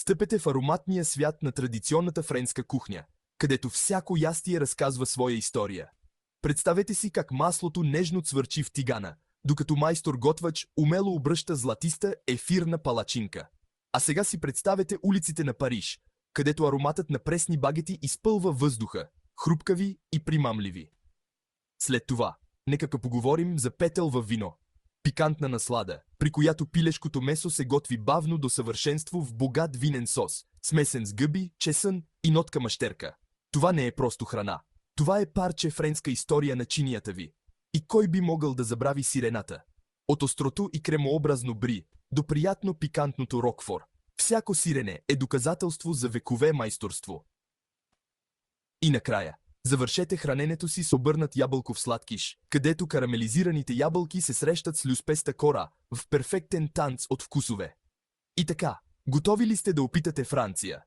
Стъпете в ароматния свят на традиционната френска кухня, където всяко ястие разказва своя история. Представете си как маслото нежно цвърчи в тигана, докато майстор-готвач умело обръща златиста ефирна палачинка. А сега си представете улиците на Париж, където ароматът на пресни багети изпълва въздуха, хрупкави и примамливи. След това, нека поговорим за петел във вино. Пикантна наслада, при която пилешкото месо се готви бавно до съвършенство в богат винен сос, смесен с гъби, чесън и нотка мащерка. Това не е просто храна. Това е парче френска история на чинията ви. И кой би могъл да забрави сирената? От острото и кремообразно бри до приятно пикантното рокфор. Всяко сирене е доказателство за векове майсторство. И накрая, завършете храненето си с обърнат ябълков сладкиш, където карамелизираните ябълки се срещат с люспеста кора в перфектен танц от вкусове. И така, готови ли сте да опитате Франция?